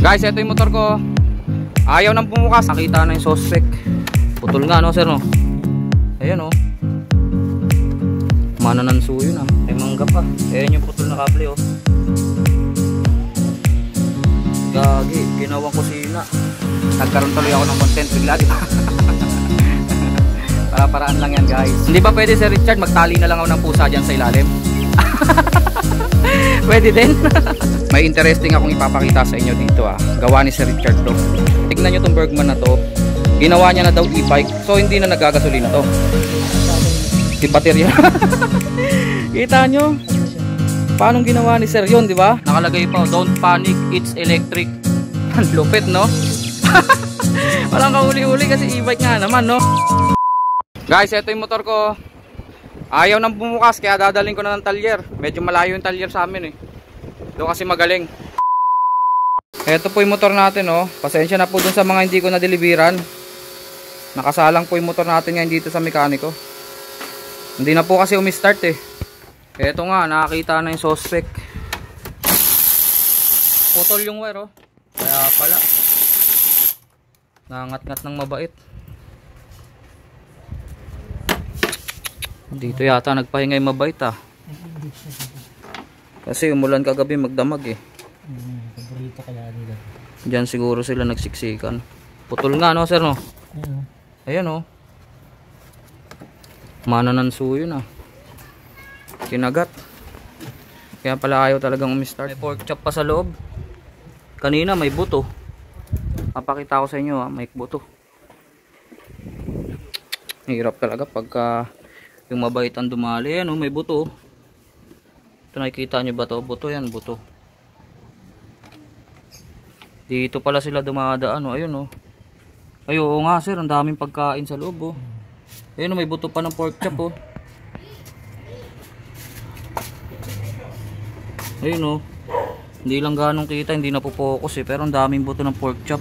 Guys, ito yung motor ko. Ayaw nang bumukas. Nakita na yung suspect. Putol nga no sir no. Ayan oh. Mananansuyo na. May mangga pa. Ayan yung putol na kable oh. Gagi, ginawang kusina. Nagkaroon tuloy ako ng content bigla diba? Para-paraan lang yan guys. Hindi ba pwede Sir Richard magtali na lang ako ng pusa dyan sa ilalim? Pwede din. May interesting akong ipapakita sa inyo dito ah. Gawa ni Sir Richard to. Tignan nyo tong Bergman na to. Ginawa niya na daw e-bike. So hindi na nagagasolina to. Di baterya. Kita nyo? Paano ginawa ni Sir yun, di ba? Nakalagay pa, don't panic, it's electric. Ang lupit, no? Walang kahuli-huli kasi e-bike nga naman, no? Guys, ito yung motor ko. Ayaw nang bumukas, kaya dadaling ko na ng talyer. Medyo malayo yung talyer sa amin, eh. Doon kasi magaling. Ito po yung motor natin, no? Pasensya na po dun sa mga hindi ko na-deliveran. Nakasalang po yung motor natin ngayon dito sa mekaniko. Hindi na po kasi umi-start, eh. Eto nga, nakakita na yung suspect. Putol yung wire oh. Kaya pala nangat-ngat ng mabait. Dito yata nagpahinga yung mabait ah. Kasi umulan kagabi magdamag eh. Diyan siguro sila nagsiksikan. Putol nga no sir no. Ayan oh. Mananansuyo na. Kinagat. Kaya pala ayaw talagang umi-start. May pork chop pa sa loob. Kanina may buto. Papakita ko sa inyo ha, may buto. Hirap talaga pagka yung mabait ang dumali. Ayan may buto. Ito nakikita nyo ba to? Buto yan, buto. Dito pala sila dumadaan oh. Ayun oh. Ay oo nga sir, ang daming pagkain sa loob oh. Ayun may buto pa ng pork chop oh. Ayun oh. Hindi lang ganong kita, hindi na po focus eh. Pero ang daming buto ng pork chop.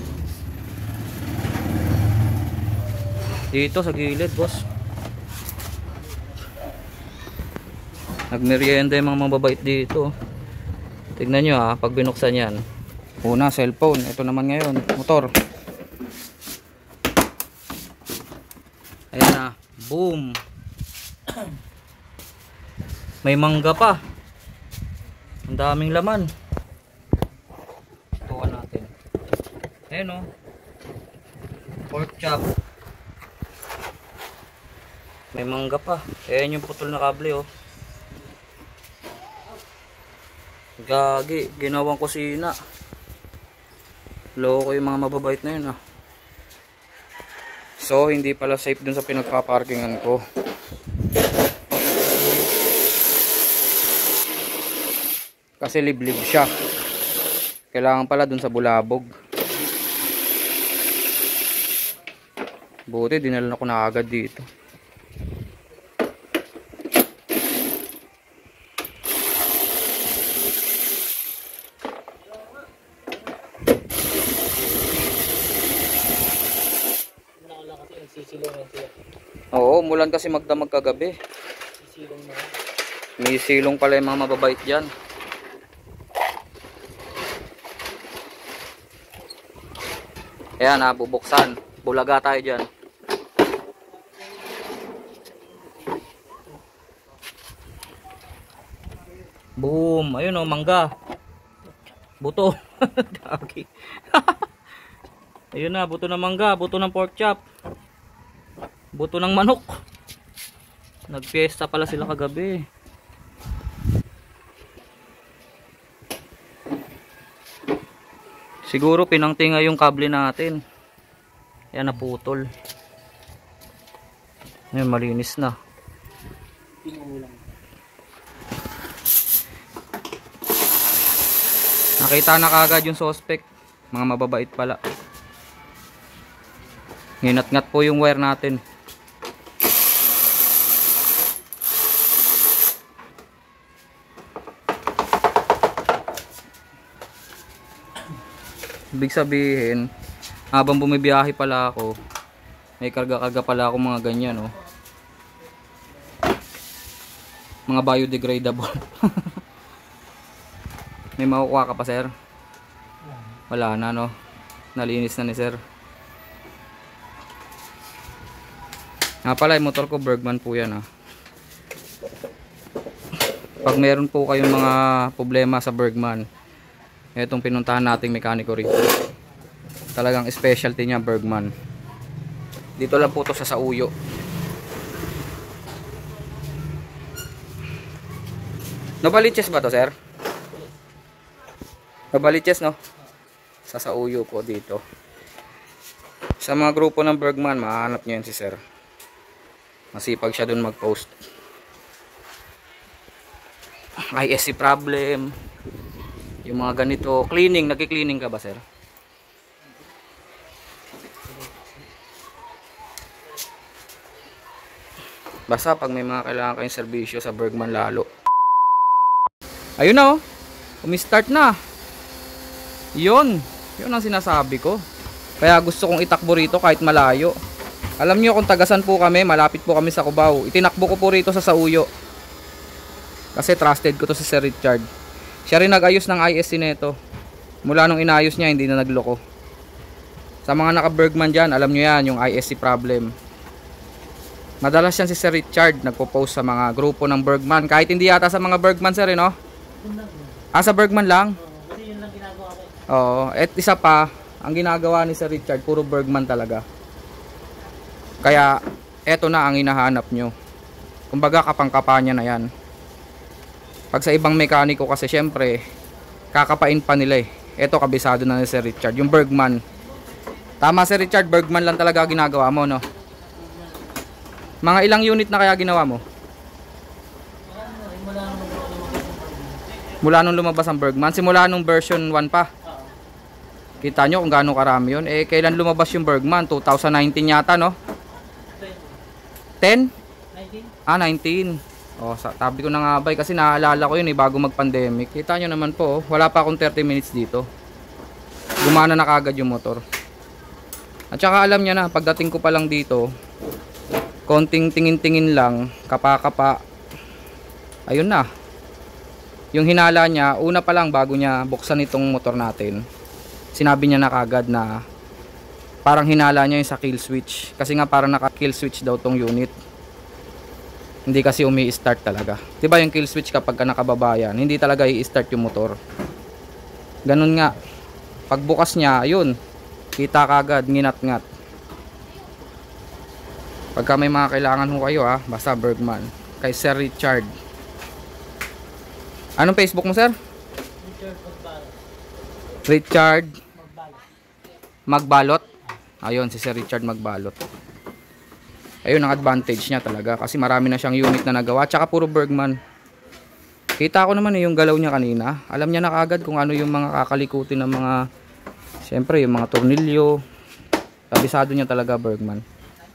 Dito sa gilid boss. Nagmerienda yung mga mababait dito. Tignan nyo ha, pag binuksan yan. Una cellphone, ito naman ngayon motor. Ayan na, boom. May mangga pa. Ang daming laman. Tuwan natin. Ayan o. Pork chop. May mangga pa. Ayan yung putol na kable o. Gagi. Ginawang kusina. Loko yung mga mababait na yun ah. So hindi pala safe dun sa pinagpaparkingan ko. Kasi liblib siya. Kailangan pala dun sa bulabog. Buti dinala ko na agad dito. Oo, umulan kasi magdamag kagabi. May silong pala yung mga mababait dyan. Ayan ha, bubuksan. Bulaga tayo dyan. Boom! Ayun o, mangga. Buto. Ayun na, buto ng mangga. Buto ng pork chop. Buto ng manok. Nagpiesta pala sila kagabi. Siguro pinangtinga yung kable natin. Yan naputol. Ngayon malinis na. Nakita na kagad yung suspect. Mga mababait pala. Nginat-ngat po yung wire natin. Ibig sabihin, habang bumibiyahe pala ako, may karga-karga pala ako mga ganyan, oh. Mga biodegradable. May makukuha ka pa, sir? Wala na, no? Nalinis na ni sir. Nga pala, yung motor ko Bergman po yan, ah. Pag meron po kayong mga problema sa Bergman, itong pinuntahan nating mekaniko rito. Talagang specialty niya Bergman. Dito lang po to sa Sauyo. Novaliches ba to, sir? Novaliches, no? Sa Sauyo po dito. Sa mga grupo ng Bergman, mahanap nyo yan si sir. Masipag siya dun mag-post. ISC problem. Yung mga ganito. Cleaning. Nagki-cleaning ka ba, sir? Basta pag may mga kailangan kayong serbisyo sa Bergman lalo. Ayun na, oh. Umi-start na. Yun ang sinasabi ko. Kaya gusto kong itakbo rito kahit malayo. Alam nyo kung tagasan po kami, malapit po kami sa Cubao. Itinakbo ko po rito sa Sauyo. Kasi trusted ko to si Sir Richard. Siya rin nag-ayos ng ISC nito. Mula nung inayos niya, hindi na nagloko. Sa mga naka-Bergman dyan, alam nyo yan, yung ISC problem. Madalas yan si Sir Richard, nagpo-post sa mga grupo ng Bergman. Kahit hindi yata sa mga Bergman, sir, no? Sa Bergman lang? Kasi yun lang ginagawa ko. Oo. At isa pa, ang ginagawa ni Sir Richard, puro Bergman talaga. Kaya, eto na ang hinahanap nyo. Kumbaga, kapang-kapa niya na yan. Pag sa ibang mekaniko kasi, syempre, kakapain pa nila eh. Eto, kabisado na ni Sir Richard. Yung Bergman. Tama, Sir Richard, Bergman lang talaga ginagawa mo, no? Mga ilang unit na kaya ginawa mo? Mula nung lumabas ang Bergman. Simula nung version 1 pa. Kita nyo kung gaano karami yun. Eh, kailan lumabas yung Bergman? 2019 yata, no? 10? 19. Oh, tabi ko na nga ba, kasi naalala ko yun eh, bago mag-pandemic. Kita nyo naman po, wala pa akong 30 minutes dito. Gumana na kagad yung motor. At saka alam nyo na, pagdating ko pa lang dito, konting tingin-tingin lang, kapa-kapa. Ayun na. Yung hinala niya, una pa lang bago niya buksan itong motor natin, sinabi niya na kagad na parang hinala niya yung sa kill switch. Kasi nga parang naka kill switch daw tong unit. Hindi kasi umi-start talaga. Diba yung kill switch kapag ka nakababa yan, hindi talaga i-start yung motor. Ganun nga. Pagbukas niya, ayun, kita kagad, nginat-ngat. Pagka may mga kailangan ho kayo, basta Bergman. Kay Sir Richard. Anong Facebook mo, sir? Richard Magbalot. Ayun, si Sir Richard Magbalot. Ayun ang advantage niya talaga. Kasi marami na siyang unit na nagawa. Tsaka puro Bergman. Kita ko naman yung galaw niya kanina. Alam niya na kagad kung ano yung mga kakalikutin ng mga, siyempre yung mga tornilyo. Kabisado niya talaga Bergman.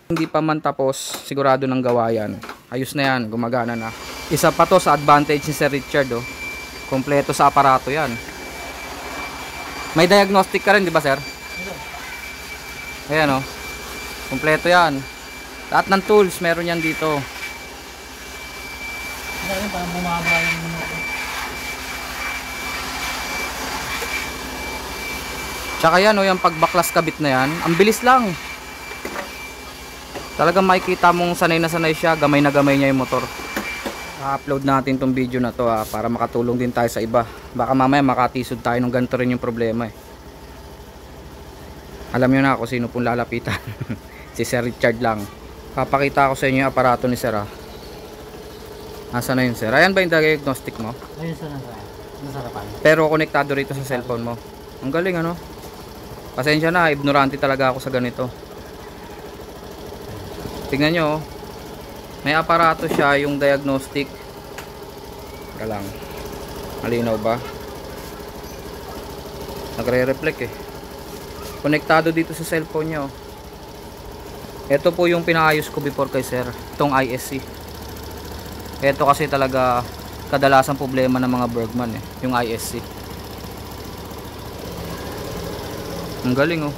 Hindi pa man tapos, sigurado ng gawa yan. Ayos na yan, gumagana na. Isa pa to sa advantage ni Sir Richard, oh. Kompleto sa aparato yan. May diagnostic ka rin, di ba, sir? Ayan, oh. Kompleto yan. Lahat ng tools, meron yan dito. Parang bumaba yung Tsaka yan, oh, yung pagbaklas kabit na yan, ang bilis lang. Talagang makikita mong sanay na sanay siya, gamay na gamay niya yung motor. I-upload natin tong video na to para makatulong din tayo sa iba. Baka mamaya makatisod tayo nung ganito rin yung problema eh. Alam nyo na kung sino pong lalapitan. Si Sir Richard lang. Papakita ko sa inyo yung aparato ni Sir. Nasaan na yun, sir? Ayan ba yung diagnostic mo? ayun sa nasarapan. Pero konektado rito sa cellphone mo. Ang galing, ano? Pasensya na, ignorante talaga ako sa ganito. Tingnan nyo, oh. May aparato siya, yung diagnostic. Teka lang. Malinaw ba? Nagre-reflect eh. Konektado dito sa cellphone nyo. Ito po yung pinaayos ko before kay sir. Itong ISC. Ito kasi talaga kadalasang problema ng mga Bergman eh. Yung ISC. Ang galing, oh.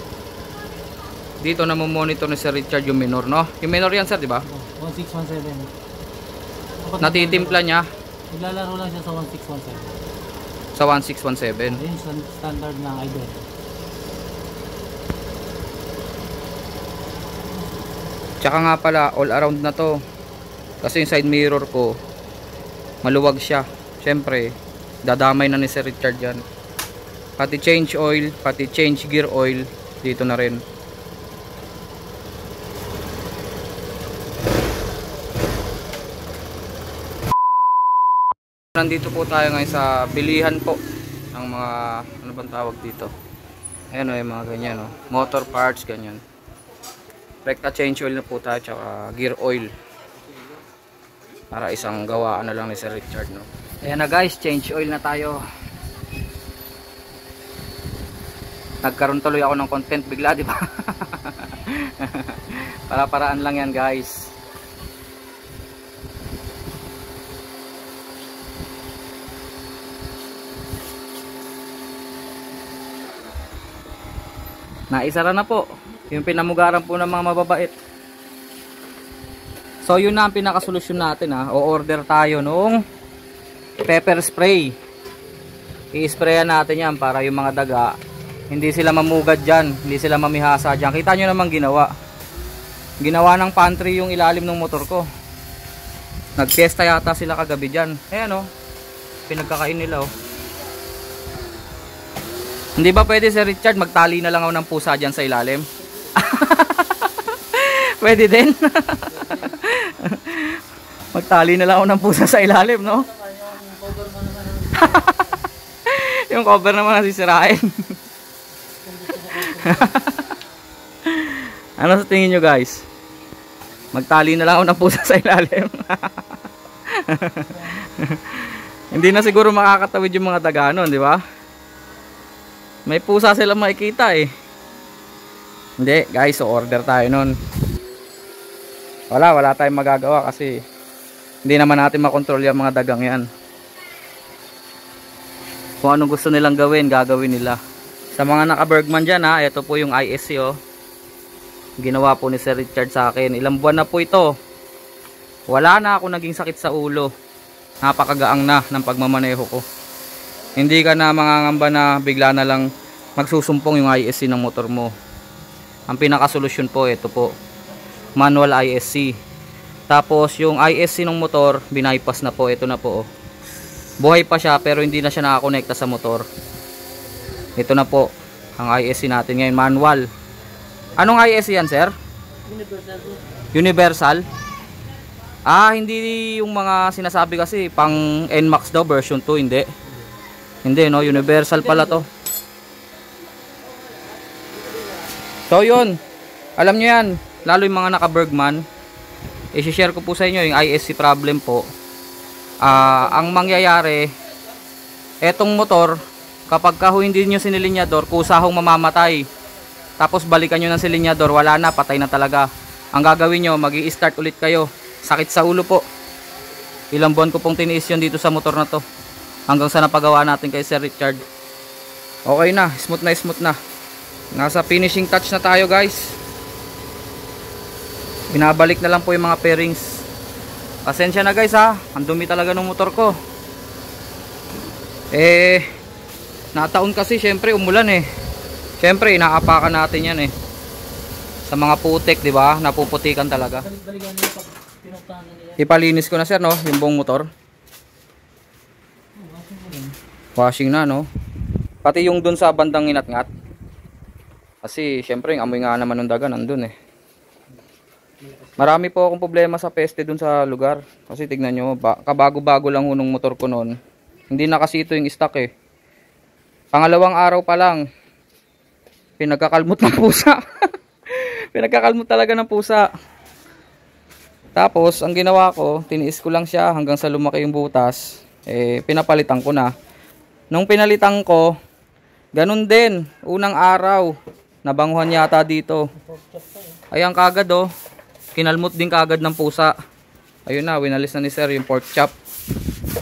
Dito na mo monitor ni Sir Richard yung minor, no? Yung minor yan, sir, di ba? 1617. Natitimpla niya. Naglalaro lang siya sa 1617. Sa 1617. Ayun, standard ng idol. Tsaka nga pala, all around na to. Kasi yung side mirror ko, maluwag siya. Siyempre, dadamay na ni Sir Richard yan. Pati change oil, pati change gear oil, dito na rin. Nandito po tayo ngayon sa bilihan po ng mga, ano bang tawag dito? Ayan o, yung mga ganyan o. Motor parts, ganyan. Rekta change oil na po tayo, tsaka gear oil. Para isang gawaan na lang ni Sir Richard, no? Ayan na guys, change oil na tayo. Nagkaroon tuloy ako ng content bigla, di ba? Para-paraan lang yan guys. Naisara na po yung pinamugaran po ng mga mababait. So yun na ang pinakasolusyon natin ha. O-order tayo nung pepper spray. I-sprayan natin yan para yung mga daga hindi sila mamugad dyan, hindi sila mamihasa dyan. Kita nyo naman ginawa ng pantry yung ilalim ng motor ko. Nagpiesta yata sila kagabi dyan. Ayan o, pinagkakain nila o. Hindi ba pwede Sir Richard magtali na lang ako ng pusa dyan sa ilalim? Pwede din. Magtali na lang ako ng pusa sa ilalim, no? Yung cover naman nasisirain. Ano sa tingin nyo guys? Magtali na lang ako ng pusa sa ilalim. Hindi na siguro makakatawid yung mga Taganon, di ba? May pusa sila makikita eh. Hindi guys, so order tayo nun. Wala tayong magagawa kasi hindi naman natin makontrol yung mga dagang yan. Kung anong gusto nilang gawin, gagawin nila. Sa mga naka-Bergman dyan ha, ito po yung ISC oh. Ginawa po ni Sir Richard sa akin. Ilang buwan na po ito. Wala na ako naging sakit sa ulo. Napakagaang na ng pagmamaneho ko. Hindi ka na mangangamba na bigla na lang magsusumpong yung ISC ng motor mo. Ang pinakasolusyon po, ito po. Manual ISC. Tapos yung ISC ng motor, binaypass na po. Ito na po. Oh. Buhay pa siya pero hindi na siya nakakonekta sa motor. Ito na po. Ang ISC natin ngayon, manual. Anong ISC yan, sir? Universal. Universal? Ah, hindi yung mga sinasabi kasi pang NMAX daw version 2, hindi. Hindi no, universal pala to. So yun, alam nyo yan, lalo yung mga naka-Bergman, i-share ko po sa inyo yung ISC problem po. Ang mangyayari, etong motor, kapag hindi nyo sinilinyador, kusahong mamamatay. Tapos balikan nyo ng silinyador, wala na, patay na talaga. Ang gagawin nyo, mag-i-start ulit kayo. Sakit sa ulo po. Ilang buwan ko pong tiniis yun dito sa motor na to. Hanggang sa napagawa natin kay Sir Richard. Okay na, smooth na. Nasa finishing touch na tayo guys. Binabalik na lang po yung mga pairings. Pasensya na guys ha, ang dumi talaga ng motor ko. Nataon kasi syempre umulan eh. Syempre inaapakan natin yan eh. Sa mga putik, di ba? Napuputikan talaga. Balik-balikan nila pag pinuktahan na nila. Ipalinis ko na sir no, yung buong motor. Washing na no. Pati yung dun sa bandang inat-ngat. Kasi syempre yung amoy nga naman ng daga nandun eh. Marami po akong problema sa peste dun sa lugar. Kasi tignan nyo, kabago-bago lang hunong motor ko noon. Hindi nakasito yung stock eh. Pangalawang araw pa lang, pinagkakalmot ng pusa. Pinagkakalmot talaga ng pusa. Tapos ang ginawa ko, tiniis ko lang siya hanggang sa lumaki yung butas. Pinapalitan ko na. Nung pinalitan ko, ganun din, unang araw, nabanguhan yata dito. Ayan kagad oh, kinalmot din kagad ng pusa. Ayun na, winalis na ni sir yung pork chop.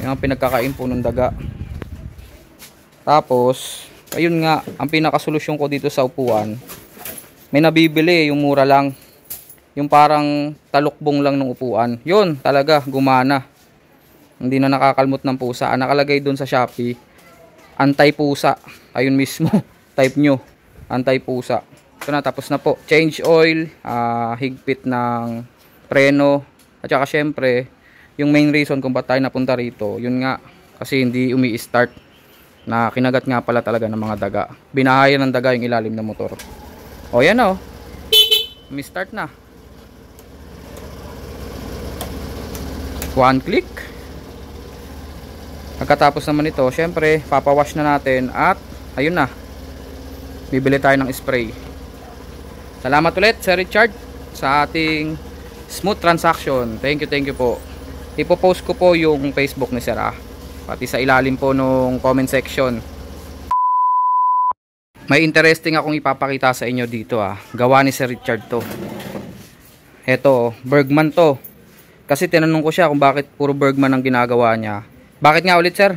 Yung pinagkakain po ng daga. Tapos, ayun nga, ang pinakasolusyon ko dito sa upuan, may nabibili, yung mura lang. Yung parang talukbong lang ng upuan. Yun, talaga, gumana. Hindi na nakakalmot ng pusa. Nakalagay dun sa Shopee. Anti-pusa. Ayun mismo. Type nyo. Anti-pusa. Ito na, tapos na po. Change oil, higpit ng preno. At saka syempre, yung main reason kung ba't tayo napunta rito, yun nga, kasi hindi umi-start. Na kinagat nga pala talaga ng mga daga. Binahayan ng daga yung ilalim ng motor. O yan o. Umi-start na. One click. Pagkatapos naman ito, syempre, papawash na natin at ayun na. Bibili tayo ng spray. Salamat ulit Sir Richard sa ating smooth transaction. Thank you po. Ipopost ko po yung Facebook ni Sir pati sa ilalim po nung comment section. May interesting akong ipapakita sa inyo dito Gawa ni Sir Richard to. Eto, Bergman to. Kasi tinanong ko siya kung bakit puro Bergman ang ginagawa niya. Bakit nga ulit, sir?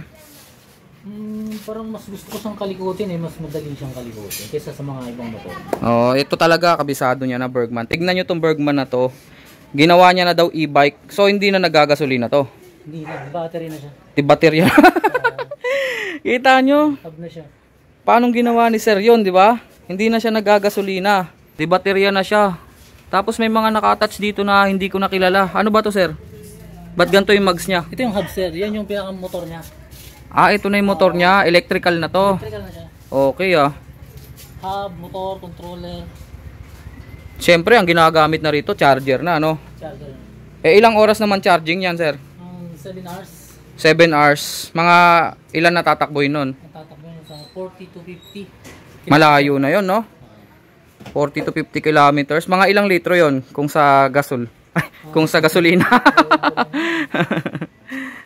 Parang mas gusto ko siyang kalikutin mas madali siyang kalikutin kaysa sa mga ibang motor. Oh, ito talaga kabisado niya na Bergman. Tignan niyo tong Bergman na to. Ginawa niya na daw e-bike. So hindi na naggagasolina to. Hindi na, battery na siya. Di baterya. Kita nyo? Hub na siya. Paano ginawa ni sir yun, di ba? Hindi na siya naggagasolina. Di baterya na siya. Tapos may mga naka-attach dito na hindi ko nakilala. Ano ba to, sir? Ba't ganito yung mags niya? Ito yung hub, sir. Yan yung pinaka-motor niya. Ito na yung motor niya. Electrical na to. Electrical na siya. Okay Hub, motor, controller. Siyempre, ang ginagamit na rito, charger na, no? Charger. Ilang oras naman charging yan, sir? 7 hours. 7 hours. Mga ilan natatakboy nun? Natatakbo yun sa 40 to 50. Malayo na yon, no? 40 to 50 kilometers. Mga ilang litro yon kung sa gasol? Kung sa gasolina.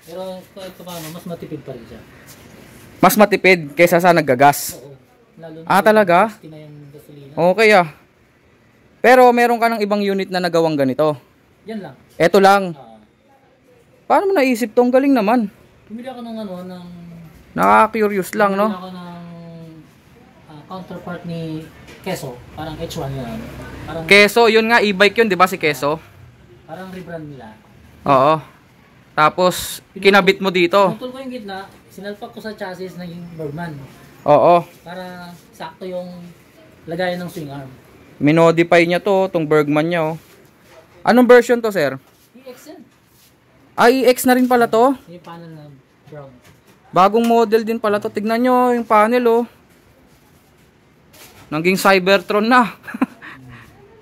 Pero ito paano, mas matipid pa rin siya. Mas matipid kaysa sa naggagas. Oo. Lalo na Talaga? na yung gasolina. Okay Pero meron ka ng ibang unit na nagawang ganito. Yan lang. Eto lang. Paano mo naisip to? Ang galing naman. Bumili ako ng Nakaka-curious lang, no? bumili ako ng counterpart ni Keso. Parang H1 yun. Parang, Keso, yun nga, e-bike yun, di ba si Keso? parang rebrand nila. Oo. Tapos, kinabit mo dito. Pinutol ko yung gitna, sinalpak ko sa chassis ng Bergman. Oo. Para sakto yung lagayan ng swing arm. Minodify niya to, tong Bergman niya, Anong version to, sir? EX yan. EX na rin pala to? Yung panel na brown. Bagong model din pala to. Tignan nyo yung panel, Naging Cybertron na.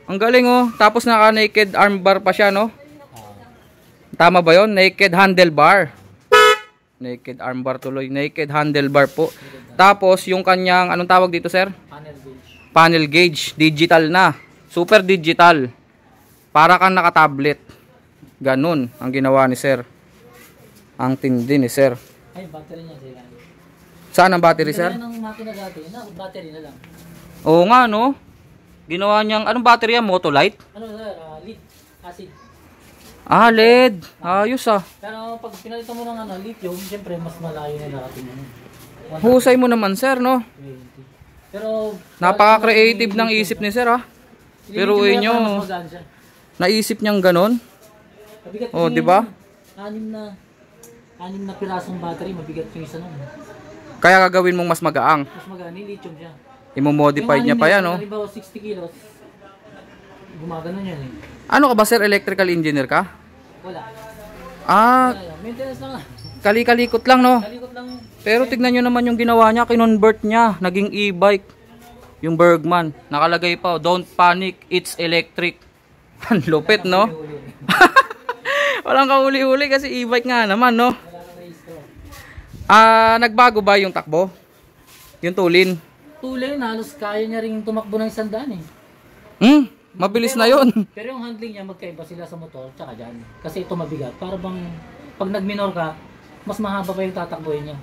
Ang galing, Tapos naka-naked armbar pa siya, no? Tama ba yon? Naked handlebar. Naked armbar tuloy. Naked handlebar po. Tapos yung kanyang, anong tawag dito, sir? Panel gauge. Panel gauge. Digital na. Super digital. Para kang naka-tablet. Ganun ang ginawa ni sir. Ang tindi ni sir. Ay, battery niya sila. Saan ang battery, sir? Ito ng makina dati. Battery na lang. Oo nga, no? Ginawa niyang, anong battery yan? Motolite? Ano, sir? Lead. Acid. LED. Ayos, Pero pag pinalitan mo ng lithium, siyempre mas malayo na narating mo. Husay mo naman, sir, no? 20. Pero Napaka-creative ng isip ni sir, Pero inyo, naisip niyang ganon. Di ba? Anim na pirasong battery, mabigat yung isa nun. Kaya gagawin mong mas magaang. Mas magaan, lithium siya. Imo-modify niya pa yan, Halimbawa 60 kilos, gumaganon yan Ano ka ba, sir? Electrical engineer ka? Wala. Maintenance lang Kali-kalikot lang, no? Kalikot lang. Pero tignan nyo naman yung ginawa niya, kinonvert niya, naging e-bike. Yung Bergman, nakalagay pa, don't panic, it's electric. Ang lupit, no? Walang kahuli-huli kasi e-bike nga naman, no? Nagbago ba yung takbo? Yung tulin? Tulin, halos kaya niya rin tumakbo ng 100 Mabilis na yun. Pero yung handling niya, magkaiba sila sa motor, tsaka dyan. Kasi ito mabigat. Para bang, pag nag-minor ka, mas mahaba pa yung tatakbuhin niya.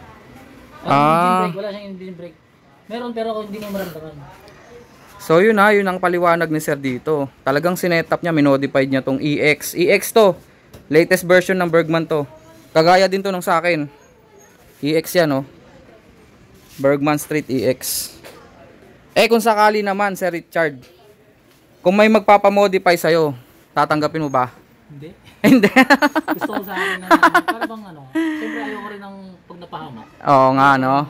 Engine brake, wala siyang engine brake. Meron pero hindi mo maramdaman. So yun yun ang paliwanag ni sir dito. Talagang sinetap niya, minodified niya tong EX. EX to. Latest version ng Bergman to. Kagaya din to nung sa akin. EX yan, Bergman Street EX. Kung sakali naman, Sir Richard, kung may magpapamodify sa'yo, tatanggapin mo ba? Hindi. Hindi. Gusto ko sa akin na, para bang siyempre ayoko rin ng pag napahamak. Oo nga, no?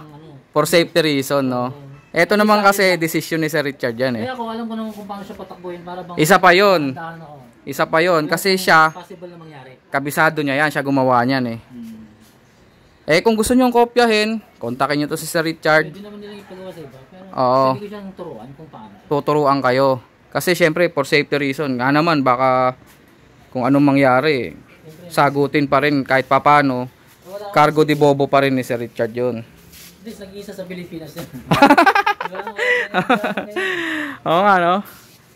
For safety reason, no? Ito naman kasi decision ni Sir Richard yan eh. Kaya ako alam ko naman kung paano siya patakbuhin para bang Isa pa yun. dahan ako. Isa pa yun. Kasi Kung siya, possible na mangyari. kabisado niya yan. Siya gumawa niyan eh. Kung gusto nyo kopyahin, kontakin nyo to si Sir Richard. Pwede naman nilang ipagawa sa iba. Pero Oo. pwede ko siyang turuan kung paano. Tuturuan kayo. Kasi syempre, for safety reason. Nga naman, baka kung anong mangyari, sagutin pa rin kahit papano. Wala Cargo di bobo pa rin ni Sir Richard yun. At least nag-iisa sa Pilipinas yan. Oo nga, no?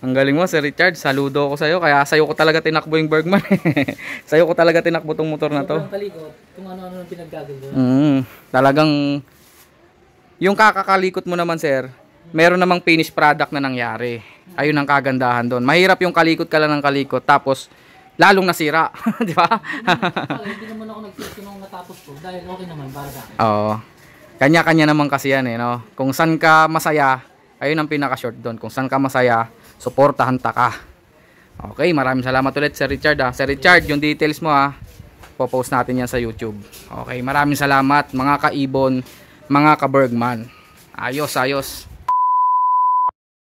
Ang galing mo, Sir Richard. Saludo ako sa'yo. Kaya sa'yo ko talaga tinakbo yung Bergman. Sa'yo ko talaga tinakbo tong motor na to. Sobrang kalikot kung ano-ano yung pinaggagawin ko. Talagang, yung kakakalikot mo naman, Sir, meron namang finished product na nangyari. Ayun ang kagandahan doon. Mahirap yung kalikot ka lang ng kalikot, tapos lalong nasira. Di ba? Hindi naman ako nag-fix nung natapos ko dahil okay naman para sa akin. Oo. Kanya-kanya naman kasi yan eh, no? Kung saan ka masaya, ayun ang pinaka-short doon. Kung saan ka masaya, suportahan ta ka. Okay, maraming salamat ulit Sir Richard ha. Sir Richard, yung details mo ha, popost natin yan sa YouTube. Okay, maraming salamat mga kaibon, mga ka-Bergman. Ayos, ayos.